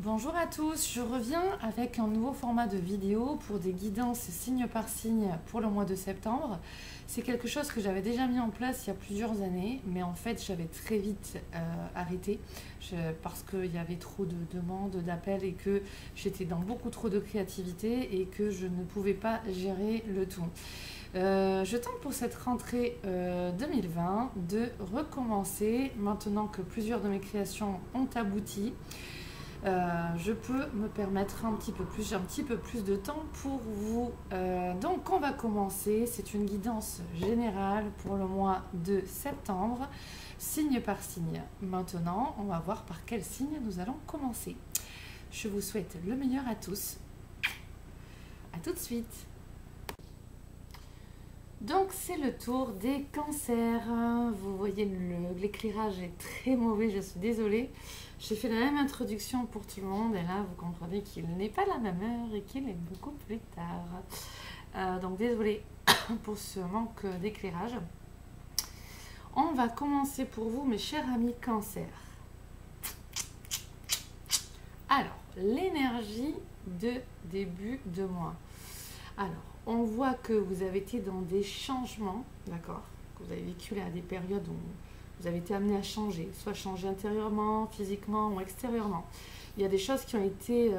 Bonjour à tous, je reviens avec un nouveau format de vidéo pour des guidances signe par signe pour le mois de septembre. C'est quelque chose que j'avais déjà mis en place il y a plusieurs années, mais en fait j'avais très vite arrêté parce qu'il y avait trop de demandes, d'appels et que j'étais dans beaucoup trop de créativité et que je ne pouvais pas gérer le tout. Je tente pour cette rentrée 2020 de recommencer maintenant que plusieurs de mes créations ont abouti. Je peux me permettre un petit peu plus, j'ai un petit peu plus de temps pour vous. Donc on va commencer, c'est une guidance générale pour le mois de septembre, signe par signe. Maintenant, on va voir par quel signe nous allons commencer. Je vous souhaite le meilleur à tous. À tout de suite. Donc c'est le tour des cancers. Vous voyez l'éclairage est très mauvais, je suis désolée. J'ai fait la même introduction pour tout le monde et là vous comprenez qu'il n'est pas la même heure et qu'il est beaucoup plus tard. Donc désolée pour ce manque d'éclairage. On va commencer pour vous mes chers amis cancer. Alors, l'énergie de début de mois. Alors, on voit que vous avez été dans des changements, d'accord? Que vous avez vécu là des périodes où vous avez été amené à changer, soit changer intérieurement, physiquement ou extérieurement. Il y a des choses qui ont été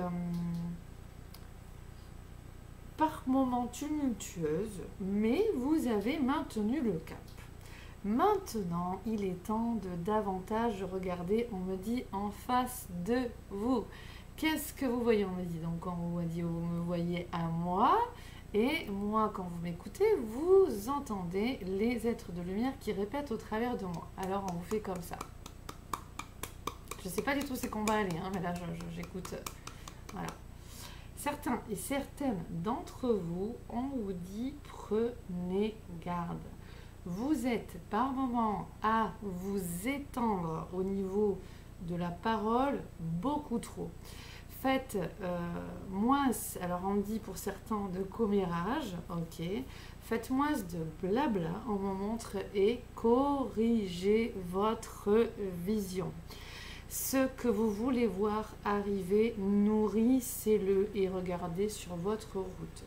par moments tumultueuses, mais vous avez maintenu le cap. Maintenant, il est temps de davantage regarder, on me dit, en face de vous. Qu'est-ce que vous voyez? On me dit, donc on vous dit, vous me voyez à moi. Et moi, quand vous m'écoutez, vous entendez les êtres de lumière qui répètent au travers de moi. Alors, on vous fait comme ça. Je ne sais pas du tout c'est qu'on va aller, hein, mais là, j'écoute. Voilà. Certains et certaines d'entre vous, on vous dit prenez garde. Vous êtes par moment à vous étendre au niveau de la parole beaucoup trop. Faites moins, alors on dit pour certains de commérage, ok. Faites moins de blabla, on me montre, et corrigez votre vision. Ce que vous voulez voir arriver, nourrissez-le et regardez sur votre route.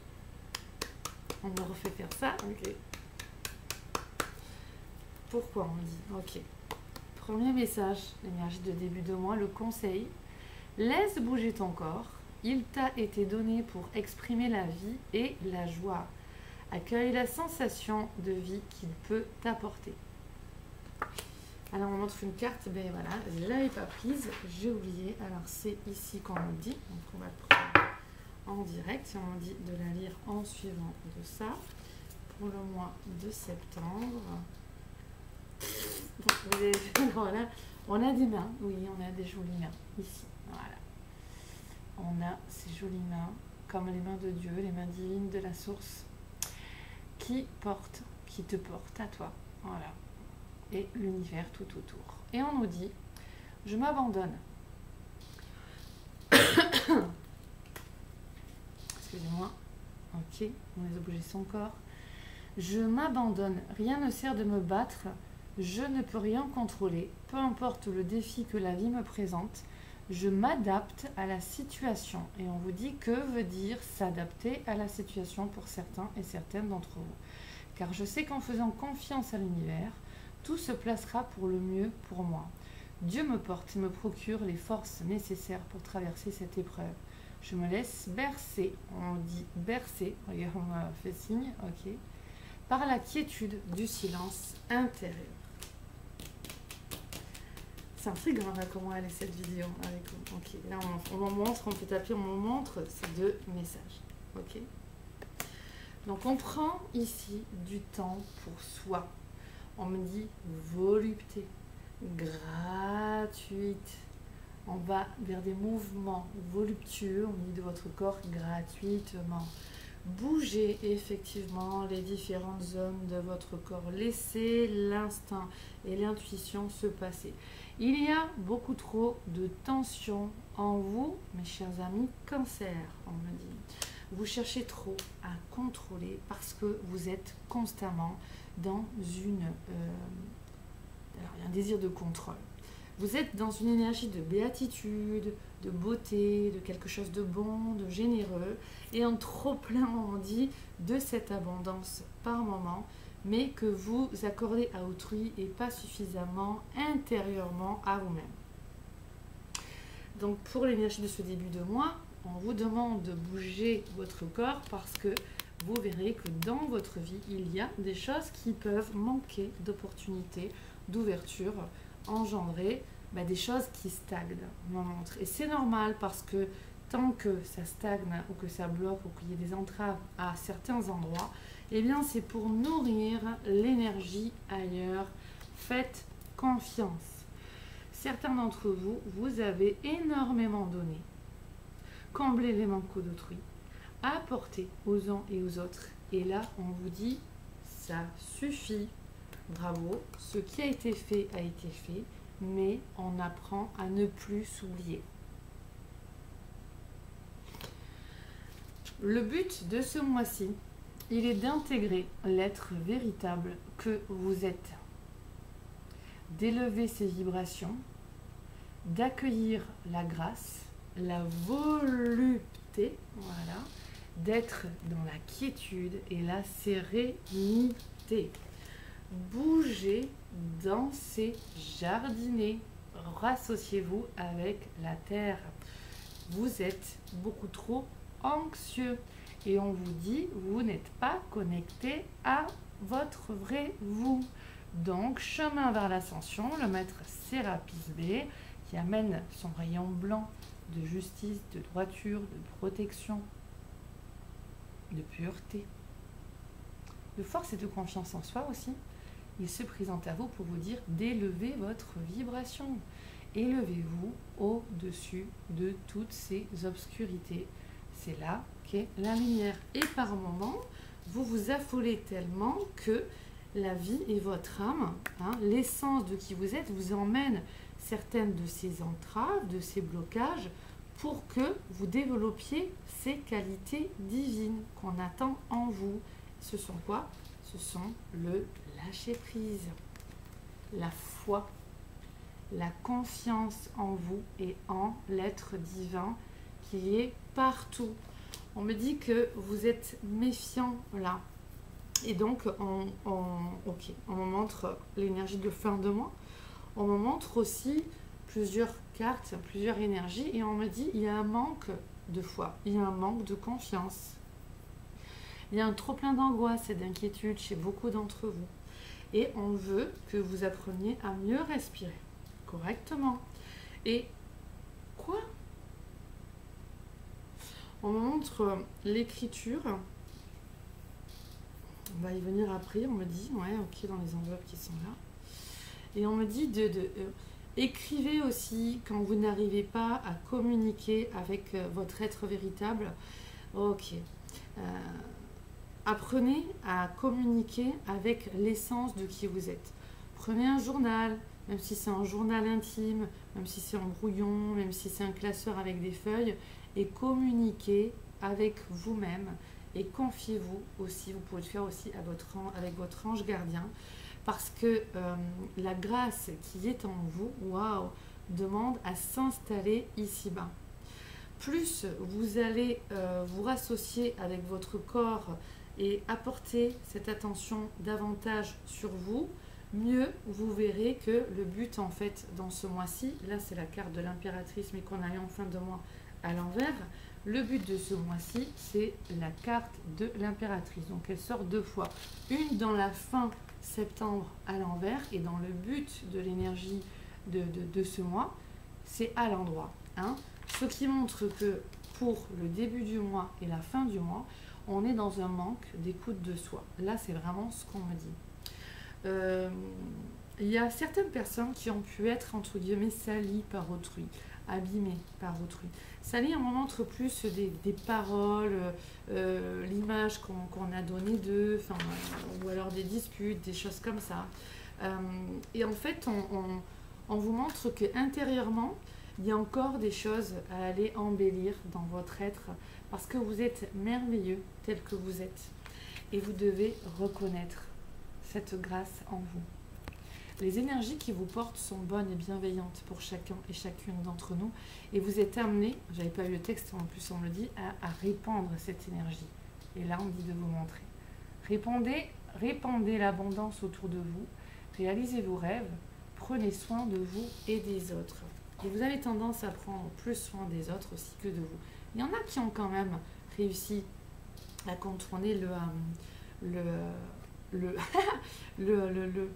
On me refait faire ça, ok. Pourquoi on me dit, ok. Premier message, l'énergie de début de mois, le conseil. Laisse bouger ton corps, il t'a été donné pour exprimer la vie et la joie. Accueille la sensation de vie qu'il peut t'apporter. Alors on montre une carte, ben voilà, je ne l'avais pas prise, j'ai oublié. Alors c'est ici qu'on me dit, donc on va le prendre en direct, et on me dit de la lire en suivant de ça, pour le mois de septembre. Voilà, on a des mains, oui, on a des jolies mains, ici. Voilà. On a ces jolies mains, comme les mains de Dieu, les mains divines de la source, qui te portent à toi. Voilà. Et l'univers tout autour. Et on nous dit, je m'abandonne. Excusez-moi. Ok, on laisse bouger son corps. Je m'abandonne. Rien ne sert de me battre. Je ne peux rien contrôler. Peu importe le défi que la vie me présente. Je m'adapte à la situation. Et on vous dit que veut dire s'adapter à la situation pour certains et certaines d'entre vous. Car je sais qu'en faisant confiance à l'univers, tout se placera pour le mieux pour moi. Dieu me porte et me procure les forces nécessaires pour traverser cette épreuve. Je me laisse bercer. On dit bercer. Regarde, on m'a fait signe. Ok. Par la quiétude du silence intérieur. C'est intriguant là comment elle est cette vidéo avec vous. Ok, là on me montre, on peut taper, on me montre ces deux messages. Ok. Donc on prend ici du temps pour soi. On me dit volupté, gratuite. On va vers des mouvements voluptueux, on me dit de votre corps gratuitement. Bougez effectivement les différentes zones de votre corps. Laissez l'instinct et l'intuition se passer. Il y a beaucoup trop de tension en vous, mes chers amis cancer, on me dit. Vous cherchez trop à contrôler parce que vous êtes constamment dans une... alors, il y a un désir de contrôle. Vous êtes dans une énergie de béatitude, de beauté, de quelque chose de bon, de généreux, et un trop-plein, on dit, de cette abondance par moment, mais que vous accordez à autrui et pas suffisamment intérieurement à vous-même. Donc pour l'énergie de ce début de mois, on vous demande de bouger votre corps parce que vous verrez que dans votre vie, il y a des choses qui peuvent manquer d'opportunités, d'ouverture, engendrer des choses qui stagnent, me montre. Et c'est normal parce que tant que ça stagne ou que ça bloque ou qu'il y ait des entraves à certains endroits, eh bien c'est pour nourrir l'énergie ailleurs. Faites confiance. Certains d'entre vous, vous avez énormément donné. Comblez les manques d'autrui. Apportez aux uns et aux autres. Et là, on vous dit, ça suffit. Bravo, ce qui a été fait, mais on apprend à ne plus s'oublier. Le but de ce mois-ci, il est d'intégrer l'être véritable que vous êtes, d'élever ses vibrations, d'accueillir la grâce, la volupté, voilà, d'être dans la quiétude et la sérénité. Bougez, dansez, jardinez, rassociez-vous avec la terre. Vous êtes beaucoup trop anxieux et on vous dit vous n'êtes pas connecté à votre vrai vous. Donc chemin vers l'ascension, le maître Sérapis Bey qui amène son rayon blanc de justice, de droiture, de protection, de pureté, de force et de confiance en soi aussi. Il se présente à vous pour vous dire d'élever votre vibration. Élevez-vous au-dessus de toutes ces obscurités. C'est là qu'est la lumière. Et par moments, vous vous affolez tellement que la vie et votre âme, l'essence de qui vous êtes, vous emmène certaines de ces entraves, de ces blocages, pour que vous développiez ces qualités divines qu'on attend en vous. Ce sont quoi? Ce sont le lâcher-prise, la foi, la confiance en vous et en l'être divin qui est partout. On me dit que vous êtes méfiant là. Et donc, on me montre l'énergie de fin de mois. On me montre aussi plusieurs cartes, plusieurs énergies. Et on me dit il y a un manque de foi, il y a un manque de confiance. Il y a un trop plein d'angoisse et d'inquiétude chez beaucoup d'entre vous. Et on veut que vous appreniez à mieux respirer correctement. Et quoi? On me montre l'écriture. On va y venir après. On me dit, ouais, ok, dans les enveloppes qui sont là. Et on me dit écrivez aussi quand vous n'arrivez pas à communiquer avec votre être véritable. Ok. Apprenez à communiquer avec l'essence de qui vous êtes. Prenez un journal, même si c'est un journal intime, même si c'est en brouillon, même si c'est un classeur avec des feuilles, et communiquez avec vous-même et confiez-vous aussi, vous pouvez le faire aussi avec votre ange gardien, parce que la grâce qui est en vous, waouh, demande à s'installer ici-bas. Plus vous allez vous rassocier avec votre corps et apporter cette attention davantage sur vous, mieux vous verrez que le but en fait dans ce mois-ci, là c'est la carte de l'impératrice mais qu'on a eu en fin de mois à l'envers, le but de ce mois-ci c'est la carte de l'impératrice, donc elle sort deux fois, une dans la fin septembre à l'envers et dans le but de l'énergie de ce mois, c'est à l'endroit, ce qui montre que pour le début du mois et la fin du mois, on est dans un manque d'écoute de soi. Là, c'est vraiment ce qu'on me dit. Il y a certaines personnes qui ont pu être, entre guillemets, salies par autrui, abîmées par autrui. Salies, on me montre plus des paroles, l'image qu'on a donnée d'eux, ou alors des disputes, des choses comme ça. Et en fait, on vous montre qu'intérieurement, il y a encore des choses à aller embellir dans votre être parce que vous êtes merveilleux tel que vous êtes et vous devez reconnaître cette grâce en vous. Les énergies qui vous portent sont bonnes et bienveillantes pour chacun et chacune d'entre nous. Et vous êtes amené, j'avais pas eu le texte, en plus on me le dit, à répandre cette énergie. Et là, on me dit de vous montrer. Répandez l'abondance autour de vous, réalisez vos rêves, prenez soin de vous et des autres. Et vous avez tendance à prendre plus soin des autres aussi que de vous. Il y en a qui ont quand même réussi à contourner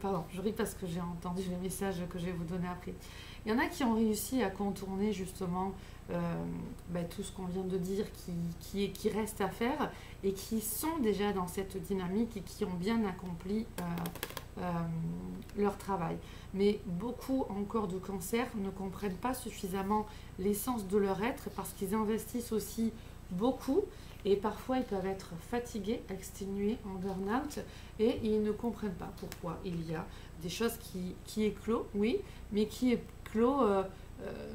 pardon, je ris parce que j'ai entendu le message que je vais vous donner après. Il y en a qui ont réussi à contourner justement tout ce qu'on vient de dire qui reste à faire et qui sont déjà dans cette dynamique et qui ont bien accompli leur travail. Mais beaucoup encore de cancers ne comprennent pas suffisamment l'essence de leur être parce qu'ils investissent aussi beaucoup et parfois ils peuvent être fatigués, exténués, en burn-out et ils ne comprennent pas pourquoi il y a des choses qui éclosent, oui, mais qui éclosent,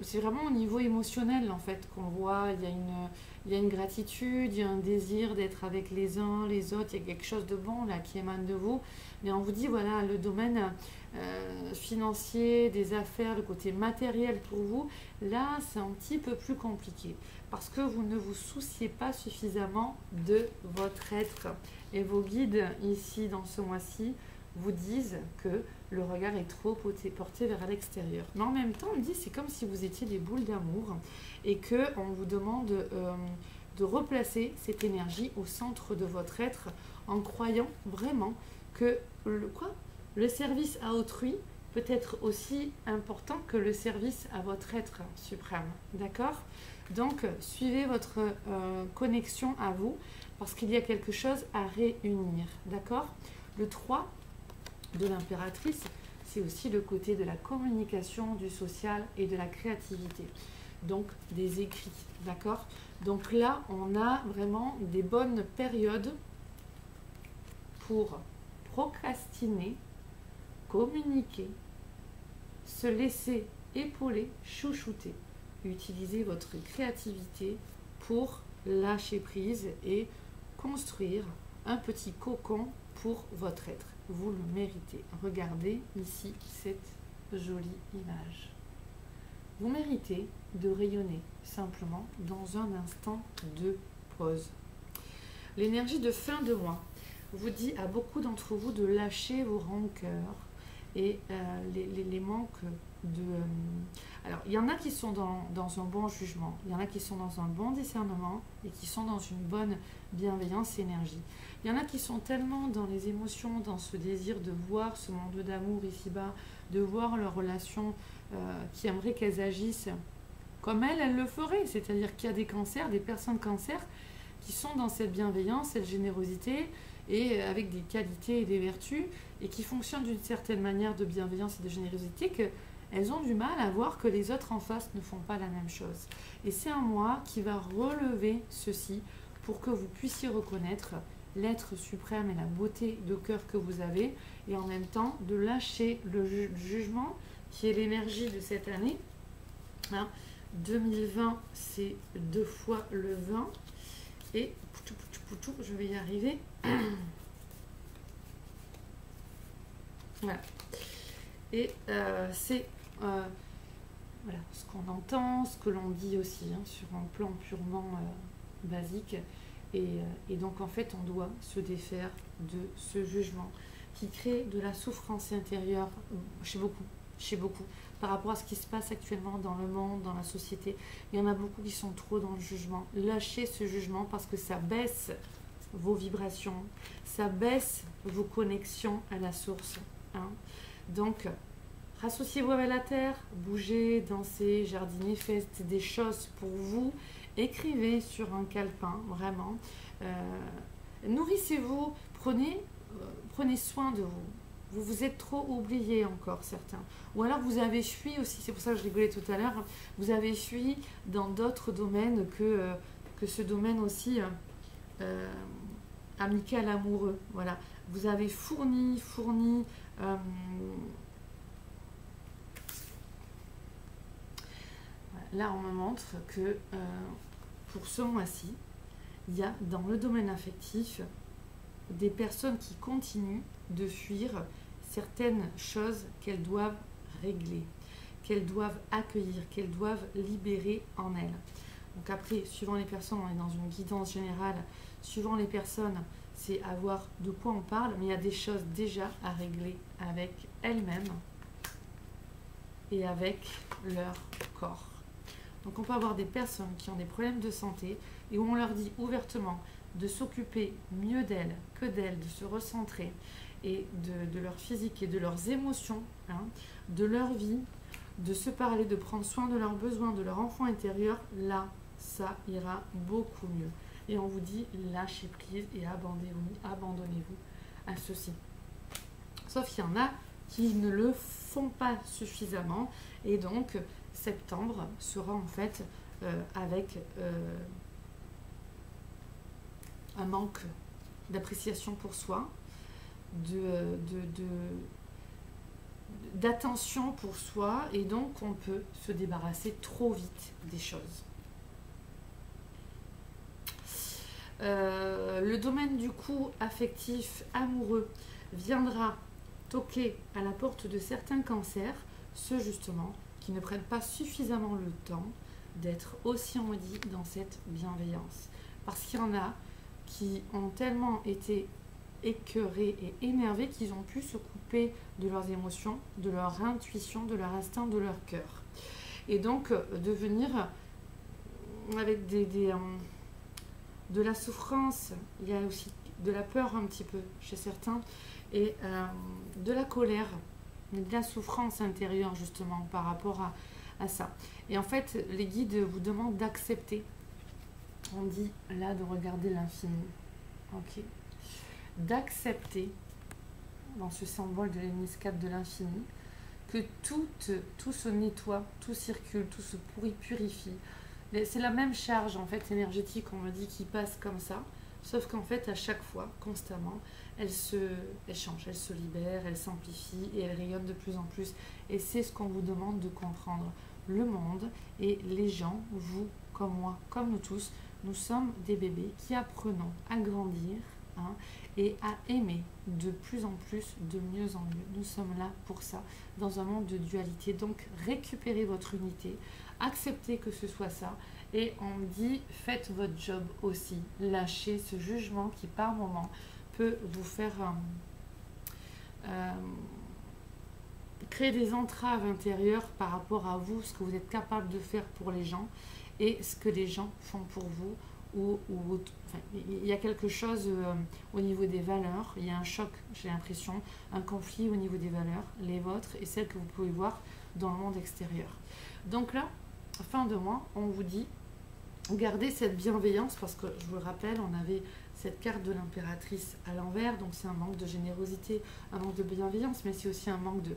c'est vraiment au niveau émotionnel en fait qu'on voit, il y a une gratitude, il y a un désir d'être avec les uns, les autres, il y a quelque chose de bon là qui émane de vous, mais on vous dit voilà, le domaine financier, des affaires, le côté matériel pour vous, là c'est un petit peu plus compliqué parce que vous ne vous souciez pas suffisamment de votre être et vos guides ici dans ce mois-ci vous disent que le regard est trop porté vers l'extérieur. Mais en même temps, on me dit c'est comme si vous étiez des boules d'amour et qu'on vous demande de replacer cette énergie au centre de votre être en croyant vraiment que le service à autrui peut être aussi important que le service à votre être suprême. D'accord ? Donc, suivez votre connexion à vous parce qu'il y a quelque chose à réunir. D'accord ? Le 3 de l'impératrice, c'est aussi le côté de la communication, du social et de la créativité. Donc, des écrits. D'accord ? Donc là, on a vraiment des bonnes périodes pour procrastiner, communiquer, se laisser épauler, chouchouter. Utilisez votre créativité pour lâcher prise et construire un petit cocon pour votre être. Vous le méritez. Regardez ici cette jolie image. Vous méritez de rayonner simplement dans un instant de pause. L'énergie de fin de mois vous dit à beaucoup d'entre vous de lâcher vos rancœurs et les manques de... alors, il y en a qui sont dans un bon jugement, il y en a qui sont dans un bon discernement et qui sont dans une bonne bienveillance et énergie. Il y en a qui sont tellement dans les émotions, dans ce désir de voir ce monde d'amour ici-bas, de voir leurs relations qui aimeraient qu'elles agissent comme elles le feraient. C'est-à-dire qu'il y a des cancers, des personnes cancers qui sont dans cette bienveillance, cette générosité et avec des qualités et des vertus et qui fonctionnent d'une certaine manière de bienveillance et de générosité qu'elles ont du mal à voir que les autres en face ne font pas la même chose. Et c'est un mois qui va relever ceci pour que vous puissiez reconnaître l'être suprême et la beauté de cœur que vous avez et en même temps de lâcher le jugement qui est l'énergie de cette année. 2020, c'est 2 fois le 20 et je vais y arriver. Voilà. Et c'est voilà, ce qu'on entend, ce que l'on dit aussi sur un plan purement basique. Et donc en fait, on doit se défaire de ce jugement qui crée de la souffrance intérieure chez beaucoup, par rapport à ce qui se passe actuellement dans le monde, dans la société. Il y en a beaucoup qui sont trop dans le jugement. Lâchez ce jugement parce que ça baisse vos vibrations, ça baisse vos connexions à la source. Donc, rassociez-vous avec la terre, bougez, dansez, jardinez, faites des choses pour vous. Écrivez sur un calepin, vraiment. Nourrissez-vous, prenez soin de vous. Vous vous êtes trop oubliés encore, certains. Ou alors vous avez fui aussi, c'est pour ça que je rigolais tout à l'heure, vous avez fui dans d'autres domaines que ce domaine aussi amical, amoureux. Voilà. Vous avez fourni là, on me montre que pour ce mois-ci, il y a dans le domaine affectif des personnes qui continuent de fuir certaines choses qu'elles doivent régler, qu'elles doivent accueillir, qu'elles doivent libérer en elles. Donc après, suivant les personnes, on est dans une guidance générale, suivant les personnes, c'est à voir de quoi on parle, mais il y a des choses déjà à régler avec elles-mêmes et avec leur corps. Donc on peut avoir des personnes qui ont des problèmes de santé et où on leur dit ouvertement de s'occuper mieux d'elles que d'elles, de se recentrer et de leur physique et de leurs émotions, hein, de leur vie, de se parler, de prendre soin de leurs besoins, de leur enfant intérieur. Là, ça ira beaucoup mieux. Et on vous dit lâchez prise et abandonnez-vous à ceci. Sauf qu'il y en a qui ne le font pas suffisamment et donc septembre sera en fait avec un manque d'appréciation pour soi, d'attention pour soi, et donc on peut se débarrasser trop vite des choses. Le domaine du coup affectif, amoureux, viendra toquer à la porte de certains cancers, ceux justement qui ne prennent pas suffisamment le temps d'être aussi, on dit, dans cette bienveillance. Parce qu'il y en a qui ont tellement été écœurés et énervés qu'ils ont pu se couper de leurs émotions, de leur intuition, de leur instinct, de leur cœur. Et donc de venir avec de la souffrance, il y a aussi de la peur un petit peu chez certains, et de la colère, mais de la souffrance intérieure justement par rapport à ça. Et en fait, les guides vous demandent d'accepter. On dit là de regarder l'infini. Ok. D'accepter, dans ce symbole de l'hémiscate de l'infini, que tout se nettoie, tout circule, tout se purifie. C'est la même charge en fait énergétique, on me dit, qui passe comme ça, sauf qu'en fait à chaque fois, constamment, elle change, elle se libère, elle s'amplifie et elle rayonne de plus en plus. Et c'est ce qu'on vous demande de comprendre. Le monde et les gens, vous comme moi, comme nous tous, nous sommes des bébés qui apprenons à grandir, hein, et à aimer de plus en plus, de mieux en mieux. Nous sommes là pour ça, dans un monde de dualité. Donc récupérez votre unité, acceptez que ce soit ça, et on dit faites votre job aussi. Lâchez ce jugement qui par moment peut vous faire créer des entraves intérieures par rapport à vous, ce que vous êtes capable de faire pour les gens et ce que les gens font pour vous. Enfin, il y a quelque chose au niveau des valeurs, il y a un choc, j'ai l'impression, un conflit au niveau des valeurs, les vôtres et celles que vous pouvez voir dans le monde extérieur. Donc là, fin de mois, on vous dit, gardez cette bienveillance, parce que je vous le rappelle, on avait cette carte de l'impératrice à l'envers, donc c'est un manque de générosité, un manque de bienveillance, mais c'est aussi un manque de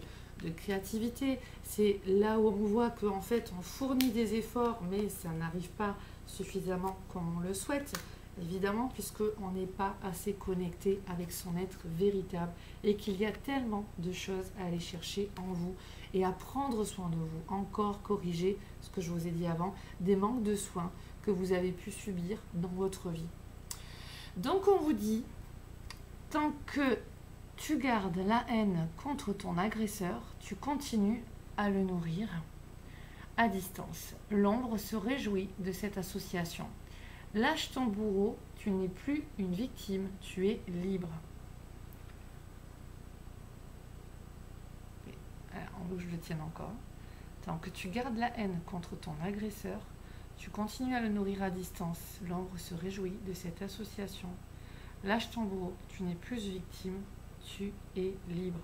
créativité. C'est là où on voit qu'en fait on fournit des efforts, mais ça n'arrive pas suffisamment comme on le souhaite, évidemment, puisqu'on n'est pas assez connecté avec son être véritable et qu'il y a tellement de choses à aller chercher en vous et à prendre soin de vous, encore corriger ce que je vous ai dit avant, des manques de soins que vous avez pu subir dans votre vie. Donc on vous dit, tant que tu gardes la haine contre ton agresseur, tu continues à le nourrir à distance. L'ombre se réjouit de cette association. Lâche ton bourreau, tu n'es plus une victime, tu es libre. Alors, on veut que je le tienne encore. Tant que tu gardes la haine contre ton agresseur, tu continues à le nourrir à distance. L'ombre se réjouit de cette association. Lâche ton bourreau, tu n'es plus victime, tu es libre.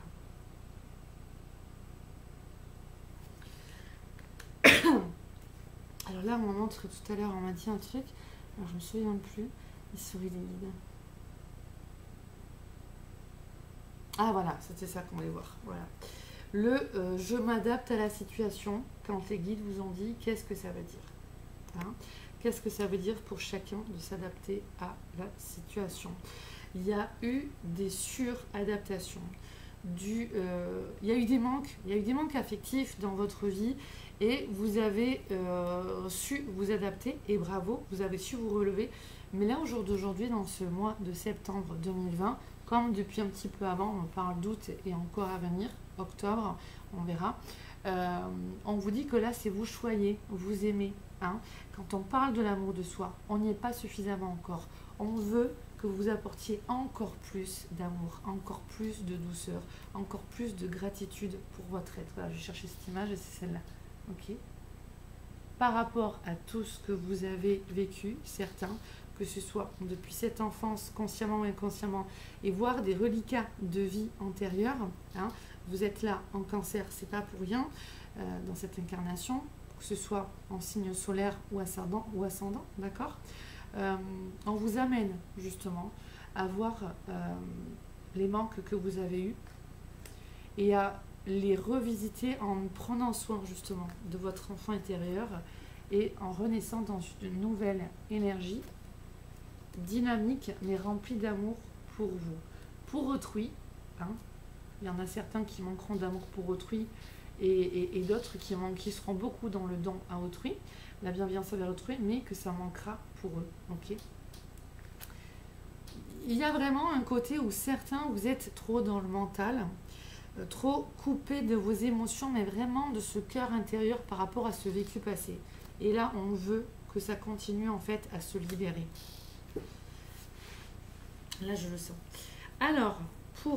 Alors là, on me montre tout à l'heure, on m'a dit un truc, alors je me souviens plus, il sourit des guides. Ah voilà, c'était ça qu'on voulait voir. Voilà. Je m'adapte à la situation, quand les guides vous ont dit, qu'est-ce que ça veut dire, hein? Qu'est-ce que ça veut dire pour chacun de s'adapter à la situation? Il y a eu des suradaptations. Il y a eu des manques affectifs dans votre vie et vous avez su vous adapter et bravo, vous avez su vous relever. Mais là, au jour d'aujourd'hui, dans ce mois de septembre 2020, comme depuis un petit peu avant, on parle d'août et encore à venir, octobre, on verra. On vous dit que là, c'est vous choyez, vous aimez. Hein. Quand on parle de l'amour de soi, on n'y est pas suffisamment encore. On veut que vous apportiez encore plus d'amour, encore plus de douceur, encore plus de gratitude pour votre être. Voilà, je cherchais cette image et c'est celle-là. Ok. Par rapport à tout ce que vous avez vécu, certains, que ce soit depuis cette enfance, consciemment ou inconsciemment, et voir des reliquats de vie antérieure. Hein, vous êtes là en cancer, c'est pas pour rien dans cette incarnation, que ce soit en signe solaire ou ascendant, d'accord. On vous amène justement à voir les manques que vous avez eus et à les revisiter en prenant soin justement de votre enfant intérieur et en renaissant dans une nouvelle énergie dynamique mais remplie d'amour pour vous, pour autrui. Hein. Il y en a certains qui manqueront d'amour pour autrui et d'autres qui seront beaucoup dans le don à autrui, la bienveillance envers autrui, mais que ça manquera pour eux. Okay. Il y a vraiment un côté où certains, vous êtes trop dans le mental, trop coupé de vos émotions, mais vraiment de ce cœur intérieur par rapport à ce vécu passé. Et là, on veut que ça continue en fait à se libérer. Là, je le sens. Alors, je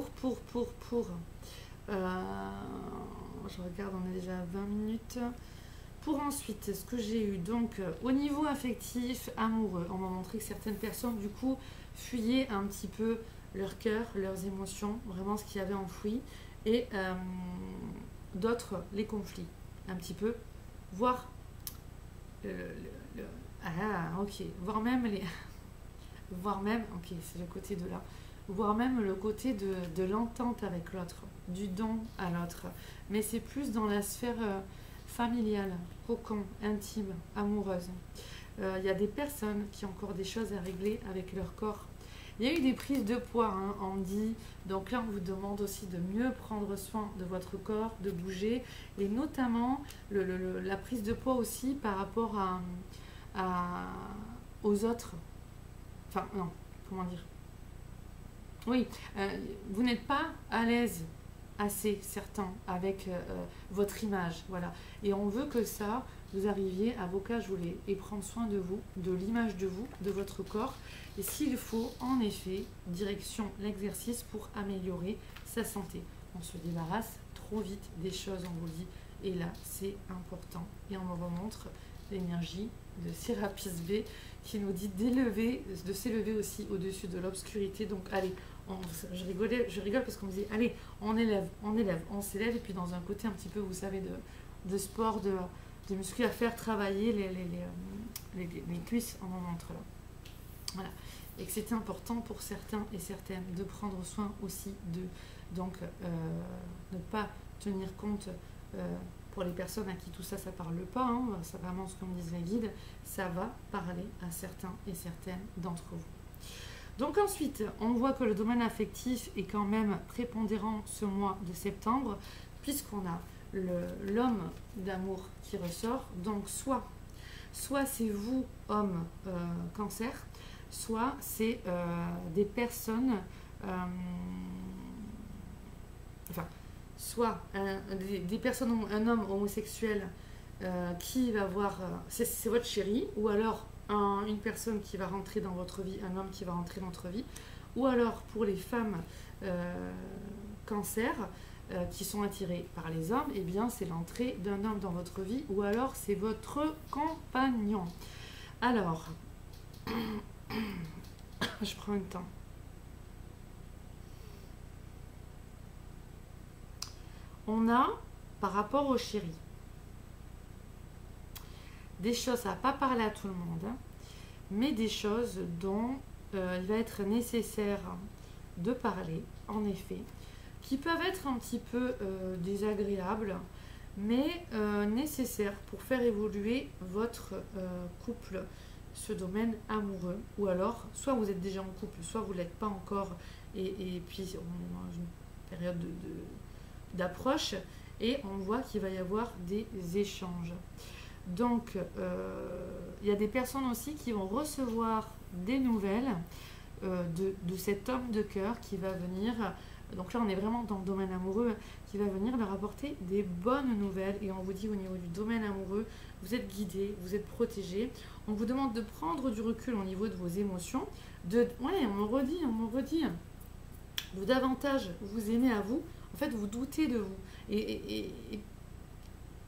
regarde, on est déjà à 20 minutes. Pour ensuite, ce que j'ai eu, donc au niveau affectif, amoureux, on m'a montré que certaines personnes, du coup, fuyaient un petit peu leur cœur, leurs émotions, vraiment ce qu'il y avait enfoui, et d'autres, les conflits, un petit peu, voire voire même ok, c'est le côté de là, voire même le côté de l'entente avec l'autre, du don à l'autre, mais c'est plus dans la sphère familiale, cocon, intime, amoureuse. Il y a des personnes qui ont encore des choses à régler avec leur corps. Il y a eu des prises de poids, hein, on me dit, donc là on vous demande aussi de mieux prendre soin de votre corps, de bouger, et notamment la prise de poids aussi par rapport aux autres. Enfin, non, comment dire. Oui, vous n'êtes pas à l'aise assez, certains, avec votre image, voilà. Et on veut que ça, vous arriviez à vous cajoler et prendre soin de vous, de l'image de vous, de votre corps. Et s'il faut, en effet, direction l'exercice pour améliorer sa santé. On se débarrasse trop vite des choses, on vous le dit. Et là, c'est important. Et on me remontre l'énergie de Sérapis B qui nous dit de s'élever aussi au-dessus de l'obscurité. Donc, allez, je rigole parce qu'on me dit, allez, on s'élève. Et puis, dans un côté un petit peu, vous savez, de sport, de muscu à faire travailler les cuisses, on en montre là. Voilà. Et que c'était important pour certains et certaines de prendre soin aussi d'eux. Donc, ne pas tenir compte pour les personnes à qui tout ça, ça parle pas, hein, ça vraiment ce qu'on me disent les guides, ça va parler à certains et certaines d'entre vous. Donc ensuite, on voit que le domaine affectif est quand même prépondérant ce mois de septembre, puisqu'on a l'homme d'amour qui ressort. Donc soit c'est vous, homme cancer, soit c'est des personnes, soit des personnes, un homme homosexuel qui va voir, c'est votre chéri, ou alors une personne qui va rentrer dans votre vie, un homme qui va rentrer dans votre vie, ou alors pour les femmes cancer qui sont attirées par les hommes, eh bien c'est l'entrée d'un homme dans votre vie, ou alors c'est votre compagnon. Alors, je prends un temps. On a, par rapport au chéri, des choses, ça ne va pas parler à tout le monde, hein, mais des choses dont il va être nécessaire de parler, en effet, qui peuvent être un petit peu désagréables, mais nécessaires pour faire évoluer votre couple, ce domaine amoureux. Ou alors, soit vous êtes déjà en couple, soit vous ne l'êtes pas encore, et puis on est dans une période d'approche, et on voit qu'il va y avoir des échanges. Donc, il y a des personnes aussi qui vont recevoir des nouvelles de cet homme de cœur qui va venir, donc là on est vraiment dans le domaine amoureux, qui va venir leur apporter des bonnes nouvelles. Et on vous dit au niveau du domaine amoureux, vous êtes guidé, vous êtes protégé. On vous demande de prendre du recul au niveau de vos émotions. Ouais, on me redit, de davantage vous aimez à vous. En fait, vous doutez de vous. Et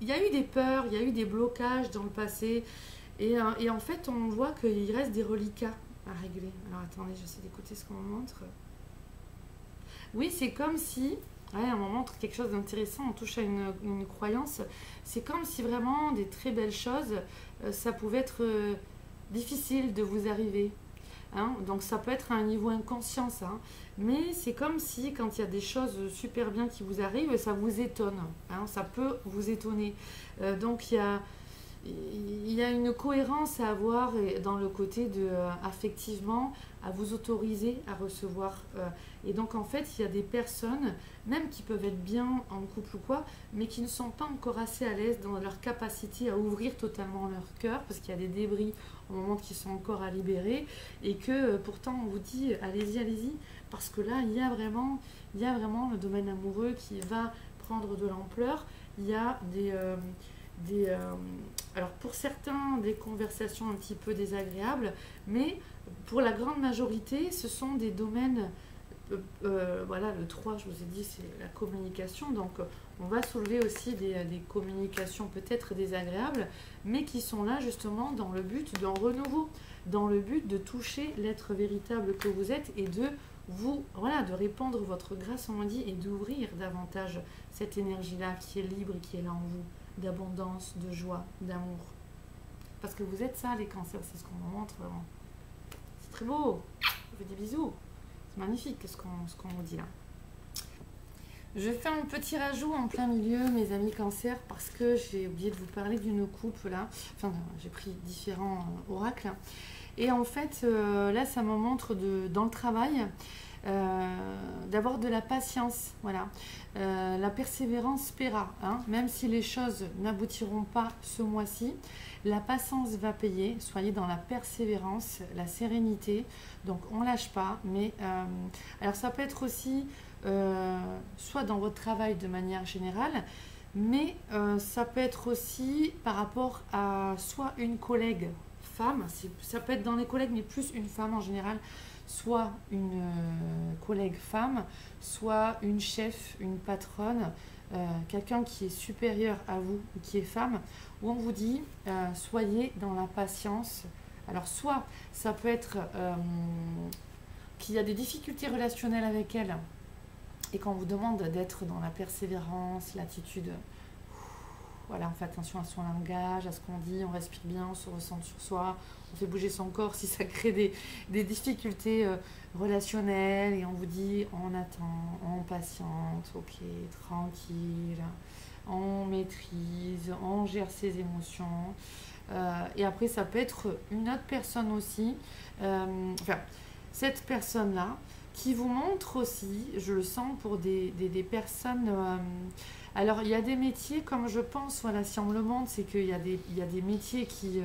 il y a eu des peurs, il y a eu des blocages dans le passé. Et en fait, on voit qu'il reste des reliquats à régler. Alors attendez, j'essaie d'écouter ce qu'on me montre. Oui, c'est comme si, ouais, on me montre quelque chose d'intéressant, on touche à une croyance. C'est comme si vraiment des très belles choses, ça pouvait être difficile de vous arriver. Hein. Donc ça peut être à un niveau inconscient, ça. Hein. Mais c'est comme si quand il y a des choses super bien qui vous arrivent, ça vous étonne. Hein. Ça peut vous étonner. Donc il y a une cohérence à avoir dans le côté de, affectivement, à vous autoriser à recevoir. Et donc, en fait, il y a des personnes, même qui peuvent être bien en couple ou quoi, mais qui ne sont pas encore assez à l'aise dans leur capacité à ouvrir totalement leur cœur, parce qu'il y a des débris au moment qui sont encore à libérer, et que pourtant, on vous dit, allez-y, allez-y, parce que là, il y a vraiment le domaine amoureux qui va prendre de l'ampleur. Il y a alors pour certains, des conversations un petit peu désagréables, mais pour la grande majorité, ce sont des domaines, voilà, le 3, je vous ai dit, c'est la communication, donc on va soulever aussi des communications peut-être désagréables, mais qui sont là justement dans le but d'un renouveau, dans le but de toucher l'être véritable que vous êtes et de vous, voilà, de répandre votre grâce, on dit, et d'ouvrir davantage cette énergie-là qui est libre et qui est là en vous, d'abondance, de joie, d'amour. Parce que vous êtes ça, les cancers, c'est ce qu'on vous montre vraiment. C'est très beau, je vous fais des bisous. C'est magnifique ce qu'on vous dit là. Je fais un petit rajout en plein milieu, mes amis cancers, parce que j'ai oublié de vous parler d'une coupe là. Enfin, j'ai pris différents oracles. Et en fait, là, ça me montre dans le travail, d'avoir de la patience, voilà. La persévérance paiera, hein. Même si les choses n'aboutiront pas ce mois-ci, la patience va payer. Soyez dans la persévérance, la sérénité, donc on lâche pas. Mais alors ça peut être aussi soit dans votre travail de manière générale, mais ça peut être aussi par rapport à soit une collègue femme, ça peut être dans les collègues, mais plus une femme en général, soit une collègue femme, soit une chef, une patronne, quelqu'un qui est supérieur à vous, qui est femme, où on vous dit soyez dans la patience. Alors soit ça peut être qu'il y a des difficultés relationnelles avec elle et qu'on vous demande d'être dans la persévérance, l'attitude. Voilà, on fait attention à son langage, à ce qu'on dit, on respire bien, on se ressent sur soi, on fait bouger son corps si ça crée des difficultés relationnelles, et on vous dit on attend, on patiente, ok, tranquille, on maîtrise, on gère ses émotions. Et après ça peut être une autre personne aussi, enfin cette personne-là qui vous montre aussi, je le sens pour des personnes... alors, il y a des métiers, comme je pense, voilà, si on me le montre, c'est qu'il y a des métiers qui...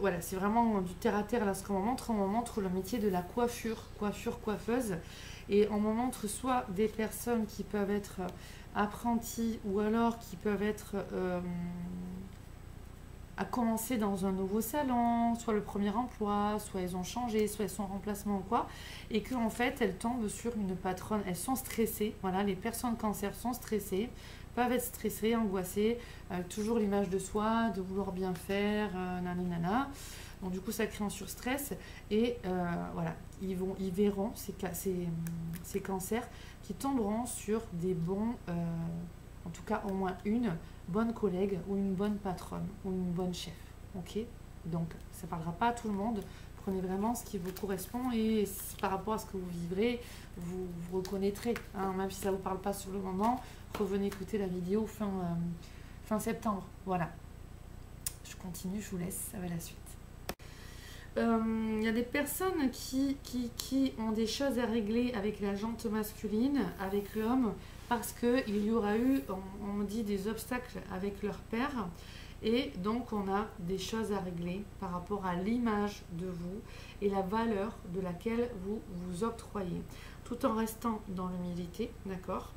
voilà, c'est vraiment du terre-à-terre, là, ce qu'on me montre le métier de la coiffeuse. Et on me montre soit des personnes qui peuvent être apprentis, ou alors qui peuvent être... à commencer dans un nouveau salon, soit le premier emploi, soit ils ont changé, soit ils sont en remplacement ou quoi, et qu'en fait elles tombent sur une patronne, elles sont stressées, voilà, les personnes cancer sont stressées, peuvent être stressées, angoissées, avec toujours l'image de soi, de vouloir bien faire, naninana. Donc du coup ça crée un surstress, et voilà, ils verront ces cancers qui tomberont sur des bons, en tout cas au moins une bonne collègue ou une bonne patronne ou une bonne chef, ok? Donc ça ne parlera pas à tout le monde, prenez vraiment ce qui vous correspond, et par rapport à ce que vous vivrez, vous reconnaîtrez, hein, même si ça ne vous parle pas sur le moment, revenez écouter la vidéo fin septembre, voilà. Je continue, je vous laisse, ça va la suite. Il y a des personnes qui ont des choses à régler avec la jante masculine, avec l'homme, parce qu'il y aura eu, on dit, des obstacles avec leur père, Et donc, on a des choses à régler par rapport à l'image de vous et la valeur de laquelle vous vous octroyez, tout en restant dans l'humilité, d'accord?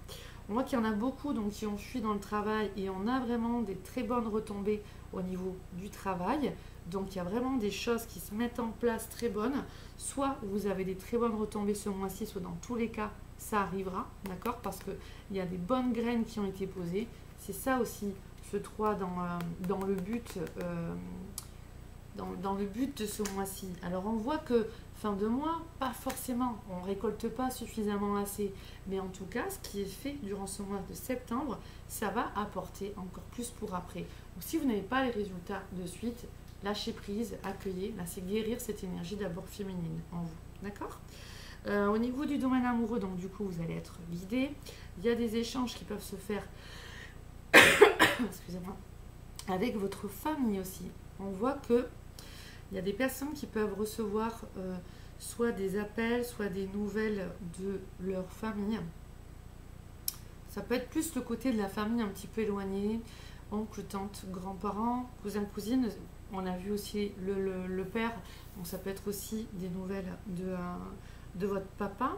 On voit qu'il y en a beaucoup donc, qui ont fui dans le travail et on a vraiment des très bonnes retombées au niveau du travail. Donc, il y a vraiment des choses qui se mettent en place très bonnes. Soit vous avez des très bonnes retombées ce mois-ci, soit dans tous les cas, ça arrivera, d'accord? Parce qu'il y a des bonnes graines qui ont été posées. C'est ça aussi, ce 3 dans le but dans le but de ce mois-ci. Alors on voit que fin de mois, pas forcément, on ne récolte pas suffisamment assez, mais en tout cas, ce qui est fait durant ce mois de septembre, ça va apporter encore plus pour après. Donc si vous n'avez pas les résultats de suite, lâchez prise, accueillez, là c'est guérir cette énergie d'abord féminine en vous, d'accord? Au niveau du domaine amoureux, donc du coup vous allez être guidé, il y a des échanges qui peuvent se faire excusez-moi, avec votre famille aussi. On voit que il y a des personnes qui peuvent recevoir soit des appels, soit des nouvelles de leur famille. Ça peut être plus le côté de la famille un petit peu éloignée, oncle, tante, grands-parents, cousins, cousines. On a vu aussi le père, donc ça peut être aussi des nouvelles de votre papa.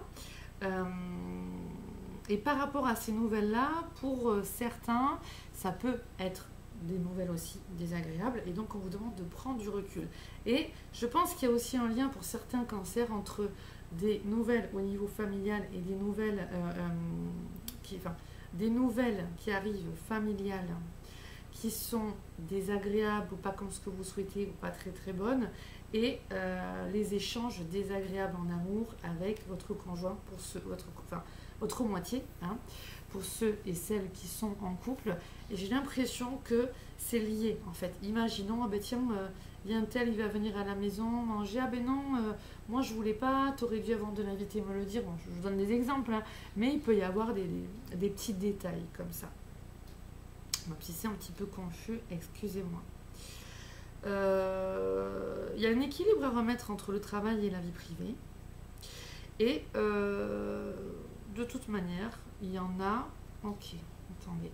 Et par rapport à ces nouvelles-là, pour certains, ça peut être des nouvelles aussi désagréables et donc on vous demande de prendre du recul. Et je pense qu'il y a aussi un lien pour certains cancers entre des nouvelles au niveau familial et des nouvelles, des nouvelles qui arrivent familiales qui sont désagréables ou pas comme ce que vous souhaitez ou pas très très bonnes et les échanges désagréables en amour avec votre conjoint pour votre moitié, hein, pour ceux et celles qui sont en couple. Et j'ai l'impression que c'est lié en fait. Imaginons, ah ben tiens, il y a un tel, il va venir à la maison manger, ah ben non, moi je voulais pas, t'aurais dû avant de l'inviter me le dire. Bon, je vous donne des exemples, hein, mais il peut y avoir des petits détails comme ça. Même si c'est un petit peu confus, excusez-moi. Il y a un équilibre à remettre entre le travail et la vie privée. Et de toute manière, il y en a... Ok, attendez.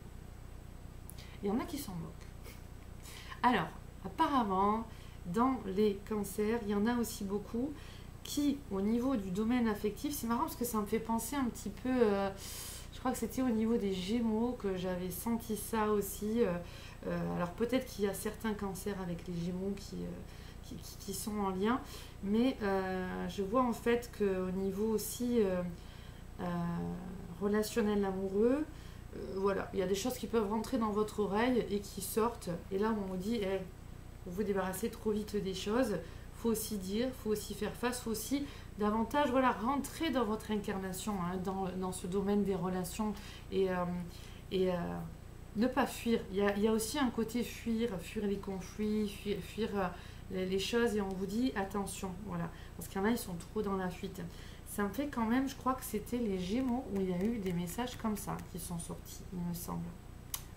Il y en a qui s'en moquent. Alors, apparemment, dans les cancers, il y en a aussi beaucoup qui, au niveau du domaine affectif, c'est marrant parce que ça me fait penser un petit peu... je crois que c'était au niveau des Gémeaux que j'avais senti ça aussi. Alors peut-être qu'il y a certains cancers avec les Gémeaux qui sont en lien, mais je vois en fait qu'au niveau aussi relationnel amoureux, voilà, il y a des choses qui peuvent rentrer dans votre oreille et qui sortent. Et là, on vous dit, hey, vous vous débarrassez trop vite des choses. Faut aussi dire, faut aussi faire face, faut aussi davantage voilà, rentrer dans votre incarnation, hein, dans ce domaine des relations et ne pas fuir. Il y a aussi un côté fuir les conflits, fuir les choses et on vous dit attention, voilà, parce qu'il y en a, ils sont trop dans la fuite. Ça me fait quand même, je crois que c'était les Gémeaux où il y a eu des messages comme ça qui sont sortis, il me semble.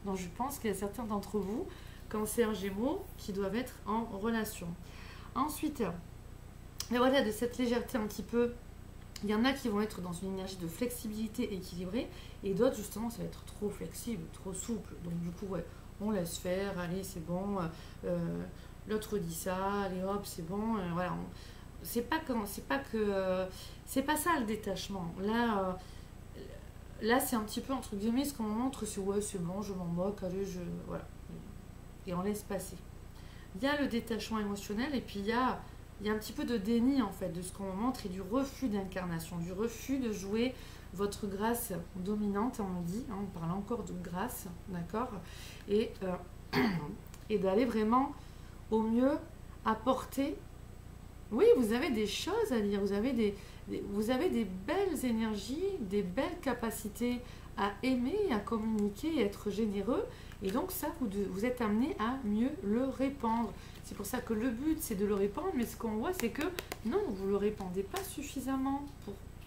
Donc je pense qu'il y a certains d'entre vous, Cancer Gémeaux, qui doivent être en relation. Ensuite, et voilà, de cette légèreté un petit peu, il y en a qui vont être dans une énergie de flexibilité équilibrée et d'autres justement ça va être trop flexible, trop souple. Donc du coup, ouais, on laisse faire, allez c'est bon, l'autre dit ça, allez hop c'est bon, voilà. C'est pas ça le détachement. Là c'est un petit peu entre guillemets ce qu'on montre, c'est ouais c'est bon, je m'en moque, allez voilà. Et on laisse passer. Il y a le détachement émotionnel et puis il y a un petit peu de déni en fait de ce qu'on montre et du refus d'incarnation, du refus de jouer votre grâce dominante, on dit, hein, on parle encore de grâce, d'accord, et d'aller vraiment au mieux apporter. Oui, vous avez des choses à dire, vous avez des belles énergies, des belles capacités à aimer, à communiquer, à être généreux. Et donc ça, vous êtes amené à mieux le répandre. C'est pour ça que le but, c'est de le répandre. Mais ce qu'on voit, c'est que non, vous ne le répandez pas suffisamment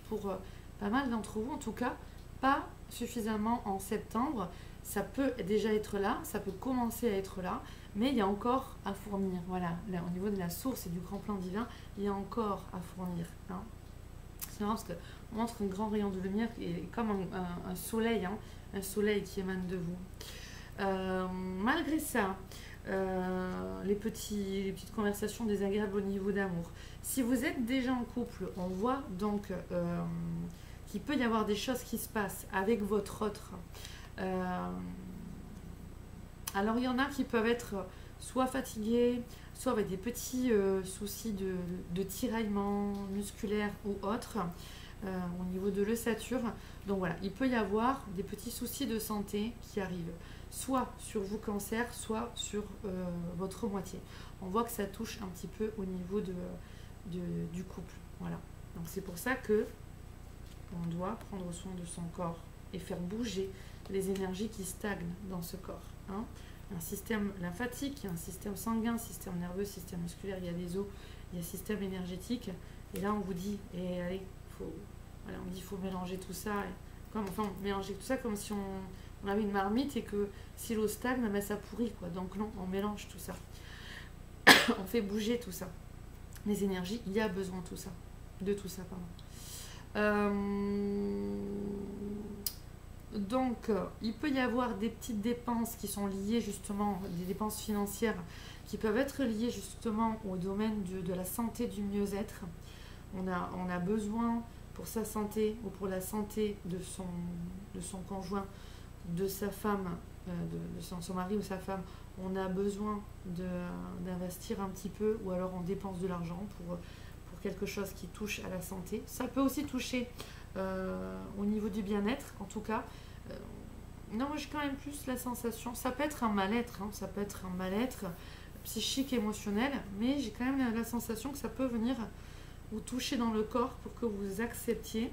pour pas mal d'entre vous. En tout cas, pas suffisamment en septembre. Ça peut déjà être là, ça peut commencer à être là. Mais il y a encore à fournir. Voilà, là, au niveau de la source et du grand plan divin, il y a encore à fournir. Hein. C'est marrant parce qu'on montre un grand rayon de lumière qui est comme un soleil, hein, un soleil qui émane de vous. Malgré ça, les petites conversations désagréables au niveau d'amour. Si vous êtes déjà en couple, on voit donc qu'il peut y avoir des choses qui se passent avec votre autre. Alors il y en a qui peuvent être soit fatigués, soit avec des petits soucis de tiraillement musculaire ou autre au niveau de l'ossature. Donc voilà, il peut y avoir des petits soucis de santé qui arrivent, soit sur vous cancer, soit sur votre moitié. On voit que ça touche un petit peu au niveau du couple. Voilà. Donc c'est pour ça que on doit prendre soin de son corps et faire bouger les énergies qui stagnent dans ce corps. Hein. Il y a un système lymphatique, il y a un système sanguin, système nerveux, système musculaire, il y a les os, il y a un système énergétique. Et là, on vous dit, et allez, voilà, on dit faut mélanger tout ça. Mélanger tout ça comme si on avait une marmite et que si l'eau stagne, ben, ça pourrit, quoi. Donc non, on mélange tout ça. On fait bouger tout ça. Les énergies, il y a besoin de tout ça. Donc, il peut y avoir des petites dépenses qui sont liées justement, des dépenses financières qui peuvent être liées justement au domaine de la santé, du mieux-être. On a besoin pour sa santé ou pour la santé de son conjoint, de sa femme, de son mari ou sa femme, on a besoin d'investir un petit peu ou alors on dépense de l'argent pour quelque chose qui touche à la santé. Ça peut aussi toucher au niveau du bien-être, en tout cas. Non, moi j'ai quand même plus la sensation, ça peut être un mal-être, hein, ça peut être un mal-être psychique, émotionnel, mais j'ai quand même la sensation que ça peut venir vous toucher dans le corps pour que vous acceptiez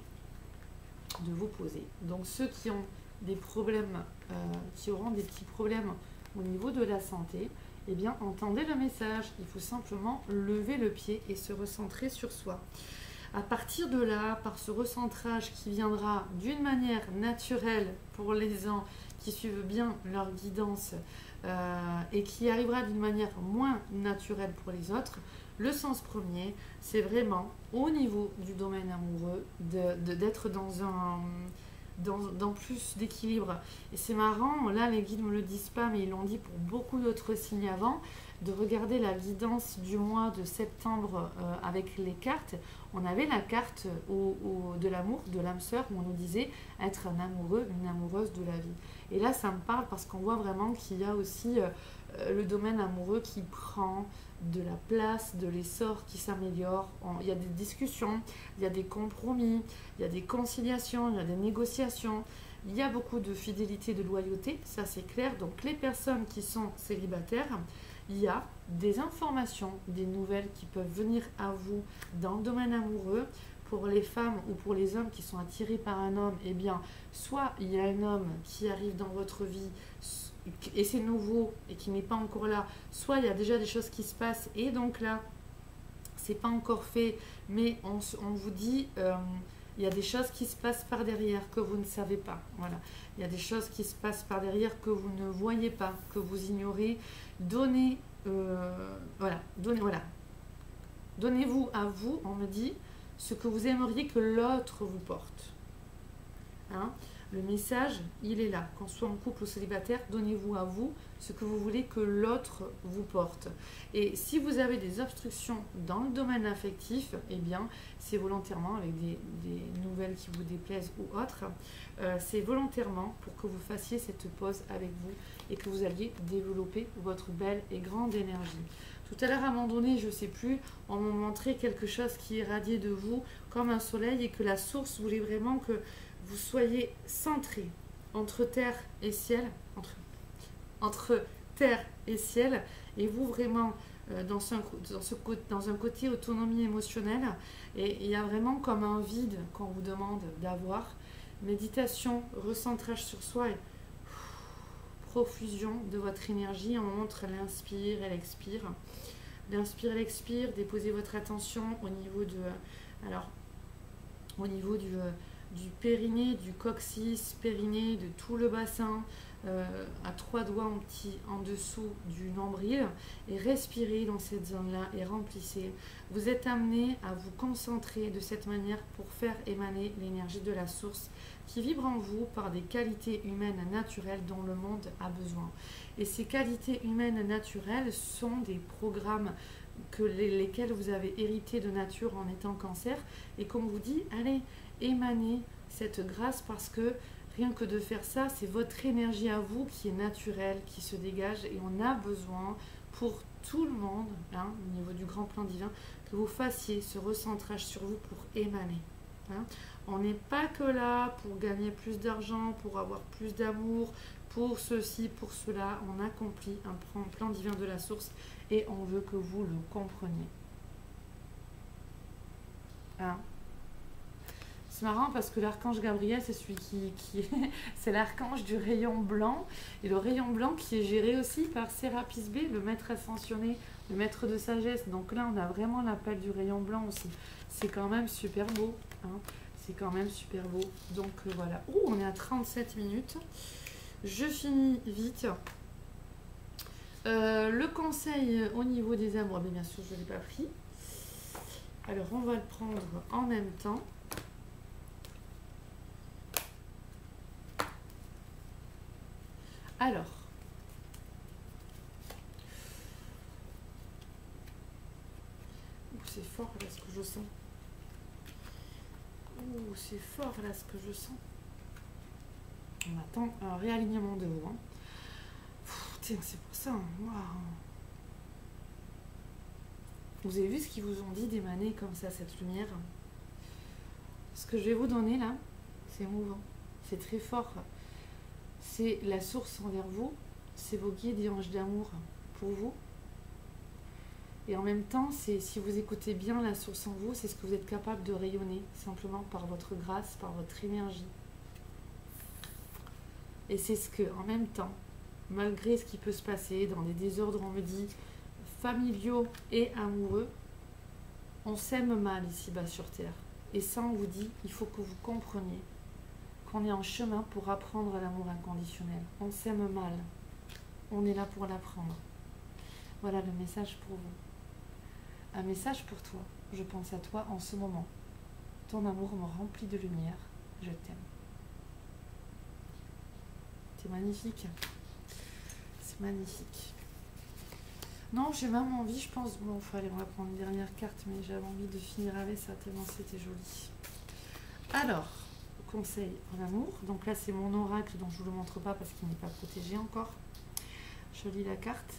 de vous poser. Donc ceux qui ont des problèmes, qui auront des petits problèmes au niveau de la santé, eh bien entendez le message, il faut simplement lever le pied et se recentrer sur soi. À partir de là, par ce recentrage qui viendra d'une manière naturelle pour les gens qui suivent bien leur guidance et qui arrivera d'une manière moins naturelle pour les autres, le sens premier, c'est vraiment au niveau du domaine amoureux d'être dans plus d'équilibre. Et c'est marrant, là les guides ne me le disent pas, mais ils l'ont dit pour beaucoup d'autres signes avant, de regarder la guidance du mois de septembre avec les cartes. On avait la carte de l'amour, de l'âme sœur, où on nous disait être un amoureux, une amoureuse de la vie. Et là, ça me parle parce qu'on voit vraiment qu'il y a aussi le domaine amoureux qui prend de la place, de l'essor, qui s'améliore. Il y a des discussions, il y a des compromis, il y a des conciliations, il y a des négociations. Il y a beaucoup de fidélité, de loyauté, ça c'est clair. Donc les personnes qui sont célibataires, il y a des informations, des nouvelles qui peuvent venir à vous dans le domaine amoureux. Pour les femmes ou pour les hommes qui sont attirés par un homme, eh bien, soit il y a un homme qui arrive dans votre vie et c'est nouveau et qui n'est pas encore là, soit il y a déjà des choses qui se passent et donc là, c'est pas encore fait, mais on vous dit, il y a des choses qui se passent par derrière que vous ne savez pas. Voilà. Il y a des choses qui se passent par derrière que vous ne voyez pas, que vous ignorez. Donnez-vous à vous, on me dit, ce que vous aimeriez que l'autre vous porte. Hein? Le message, il est là. Qu'on soit en couple ou célibataire, donnez-vous à vous ce que vous voulez que l'autre vous porte. Et si vous avez des obstructions dans le domaine affectif, eh bien, c'est volontairement, avec des nouvelles qui vous déplaisent ou autres, c'est volontairement pour que vous fassiez cette pause avec vous et que vous alliez développer votre belle et grande énergie. Tout à l'heure, à un moment donné, je ne sais plus, on m'a montré quelque chose qui irradiait de vous comme un soleil et que la source voulait vraiment que vous soyez centré entre terre et ciel, entre terre et ciel, et vous vraiment dans un côté autonomie émotionnelle, et il y a vraiment comme un vide qu'on vous demande d'avoir. Méditation, recentrage sur soi et profusion de votre énergie. On montre l'inspire et l'expire. L'inspire et l'expire, déposez votre attention au niveau du périnée, du coccyx, périnée, de tout le bassin, à 3 doigts en dessous du nombril et respirez dans cette zone-là et remplissez. Vous êtes amené à vous concentrer de cette manière pour faire émaner l'énergie de la source qui vibre en vous par des qualités humaines naturelles dont le monde a besoin. Et ces qualités humaines naturelles sont des programmes lesquels vous avez hérité de nature en étant cancer. Et comme vous dit, allez, émanez cette grâce parce que rien que de faire ça, c'est votre énergie à vous qui est naturelle, qui se dégage. Et on a besoin pour tout le monde, hein, au niveau du grand plan divin, que vous fassiez ce recentrage sur vous pour émaner. Hein. On n'est pas que là pour gagner plus d'argent, pour avoir plus d'amour, pour ceci, pour cela. On accomplit un plan divin de la source et on veut que vous le compreniez. Hein. C'est marrant parce que l'archange Gabriel, c'est celui c'est l'archange du rayon blanc. Et le rayon blanc qui est géré aussi par Sérapis B, le maître ascensionné, le maître de sagesse. Donc là, on a vraiment l'appel du rayon blanc aussi. C'est quand même super beau. Hein. C'est quand même super beau. Donc voilà. Oh, on est à 37 minutes. Je finis vite. Le conseil au niveau des arbres, bien sûr, je ne l'ai pas pris. Alors, on va le prendre en même temps. Alors, c'est fort là ce que je sens. C'est fort là ce que je sens. On attend un réalignement de vous. Hein. Tiens, c'est pour ça. Hein. Wow. Vous avez vu ce qu'ils vous ont dit d'émaner comme ça cette lumière? Ce que je vais vous donner là, c'est mouvant. C'est très fort. C'est la source envers vous, c'est vos guides et anges d'amour pour vous. Et en même temps, c'est si vous écoutez bien la source en vous, c'est ce que vous êtes capable de rayonner, simplement par votre grâce, par votre énergie. Et c'est ce que, en même temps, malgré ce qui peut se passer dans des désordres, on me dit, familiaux et amoureux, on s'aime mal ici-bas sur Terre. Et ça, on vous dit, il faut que vous compreniez qu'on est en chemin pour apprendre à l'amour inconditionnel. On s'aime mal. On est là pour l'apprendre. Voilà le message pour vous. Un message pour toi. Je pense à toi en ce moment. Ton amour me remplit de lumière. Je t'aime. C'est magnifique. C'est magnifique. Non, j'ai même envie, je pense... Bon, allez, on va prendre une dernière carte, mais j'avais envie de finir avec ça, tellement c'était joli. Alors... conseil en amour. Donc là, c'est mon oracle dont je ne vous le montre pas parce qu'il n'est pas protégé encore. Je lis la carte.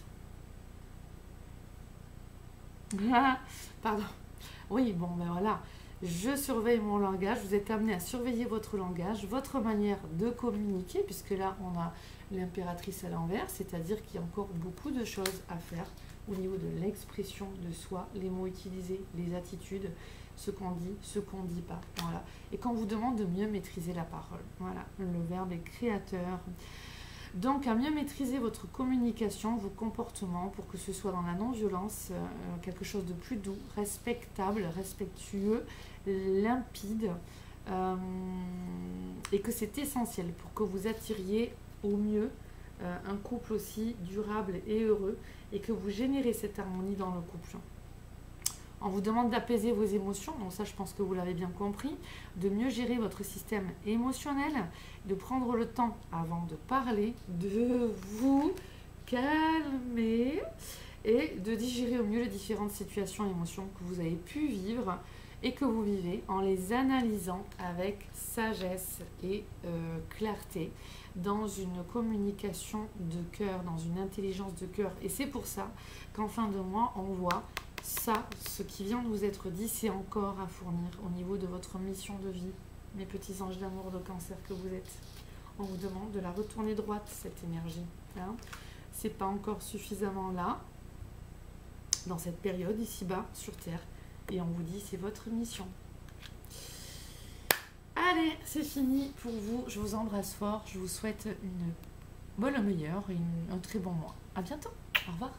Ah, pardon. Oui, bon, ben voilà. Je surveille mon langage. Vous êtes amené à surveiller votre langage, votre manière de communiquer, puisque là, on a l'impératrice à l'envers, c'est-à-dire qu'il y a encore beaucoup de choses à faire au niveau de l'expression de soi, les mots utilisés, les attitudes, ce qu'on dit, ce qu'on ne dit pas. Voilà. Et qu'on vous demande de mieux maîtriser la parole. Voilà, le verbe est créateur. Donc, à mieux maîtriser votre communication, vos comportements, pour que ce soit dans la non-violence, quelque chose de plus doux, respectable, respectueux, limpide, et que c'est essentiel pour que vous attiriez au mieux un couple aussi durable et heureux, et que vous générez cette harmonie dans le couple. On vous demande d'apaiser vos émotions, donc ça je pense que vous l'avez bien compris, de mieux gérer votre système émotionnel, de prendre le temps avant de parler, de vous calmer et de digérer au mieux les différentes situations et émotions que vous avez pu vivre et que vous vivez en les analysant avec sagesse et clarté dans une communication de cœur, dans une intelligence de cœur. Et c'est pour ça qu'en fin de mois, on voit ça, ce qui vient de vous être dit, c'est encore à fournir au niveau de votre mission de vie, mes petits anges d'amour de cancer que vous êtes. On vous demande de la retourner droite, cette énergie. Hein. C'est pas encore suffisamment là, dans cette période ici-bas, sur Terre. Et on vous dit, c'est votre mission. Allez, c'est fini pour vous. Je vous embrasse fort. Je vous souhaite une bonne meilleure et un très bon mois. À bientôt. Au revoir.